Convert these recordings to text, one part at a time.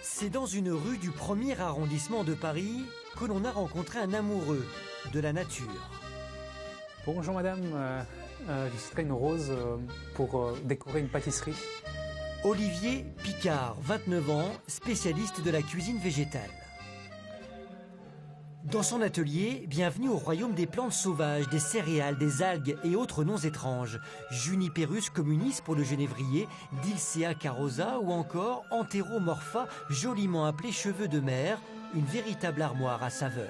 C'est dans une rue du 1er arrondissement de Paris que l'on a rencontré un amoureux de la nature. Bonjour madame, je souhaiterais une rose pour décorer une pâtisserie. Olivier Picard, 29 ans, spécialiste de la cuisine végétale. Dans son atelier, bienvenue au royaume des plantes sauvages, des céréales, des algues et autres noms étranges. Juniperus communis pour le genévrier, Dilsea carosa ou encore Enteromorpha, joliment appelé cheveux de mer, une véritable armoire à saveurs.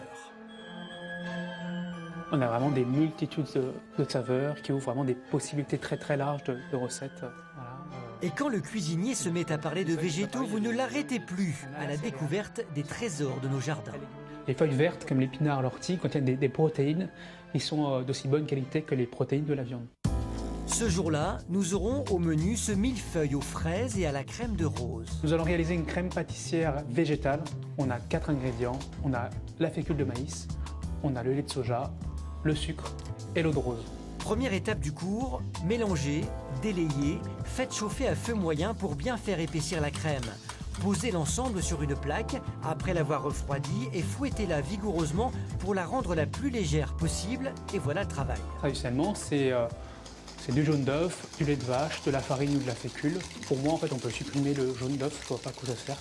On a vraiment des multitudes de saveurs qui ouvrent vraiment des possibilités très larges de recettes. Voilà. Et quand le cuisinier se met à parler de végétaux, vous ne l'arrêtez plus à la découverte des trésors de nos jardins. Les feuilles vertes comme l'épinard, l'ortie contiennent des protéines qui sont d'aussi bonne qualité que les protéines de la viande. Ce jour-là, nous aurons au menu ce millefeuille aux fraises et à la crème de rose. Nous allons réaliser une crème pâtissière végétale. On a 4 ingrédients. On a la fécule de maïs, on a le lait de soja, le sucre et l'eau de rose. Première étape du cours, mélangez, délayez, faites chauffer à feu moyen pour bien faire épaissir la crème. Posez l'ensemble sur une plaque, après l'avoir refroidie, et fouettez-la vigoureusement pour la rendre la plus légère possible, et voilà le travail. Traditionnellement, c'est du jaune d'œuf, du lait de vache, de la farine ou de la fécule. Pour moi, en fait, on peut supprimer le jaune d'œuf, je ne vois pas quoi ça sert.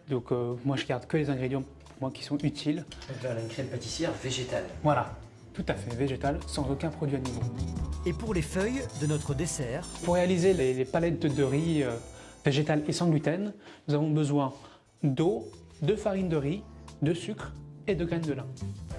Donc moi, je garde que les ingrédients pour moi qui sont utiles. Donc là, on a une crème pâtissière végétale. Voilà, tout à fait végétale, sans aucun produit animal. Et pour les feuilles de notre dessert? Pour réaliser les palettes de riz végétales et sans gluten, nous avons besoin d'eau, de farine de riz, de sucre et de graines de lin.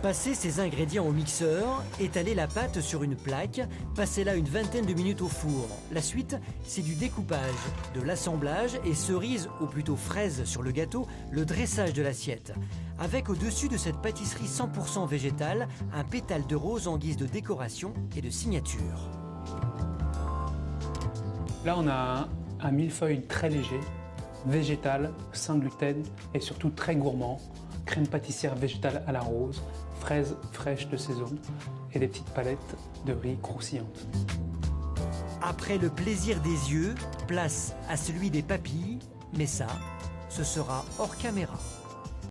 Passez ces ingrédients au mixeur, étalez la pâte sur une plaque, passez-la une vingtaine de minutes au four. La suite, c'est du découpage, de l'assemblage et cerise, ou plutôt fraise sur le gâteau, le dressage de l'assiette. Avec au-dessus de cette pâtisserie 100% végétale, un pétale de rose en guise de décoration et de signature. Là, on a un millefeuille très léger, végétal, sans gluten et surtout très gourmand. Crème pâtissière végétale à la rose, fraises fraîches de saison et des petites palettes de riz croustillantes. Après le plaisir des yeux, place à celui des papilles, mais ça, ce sera hors caméra.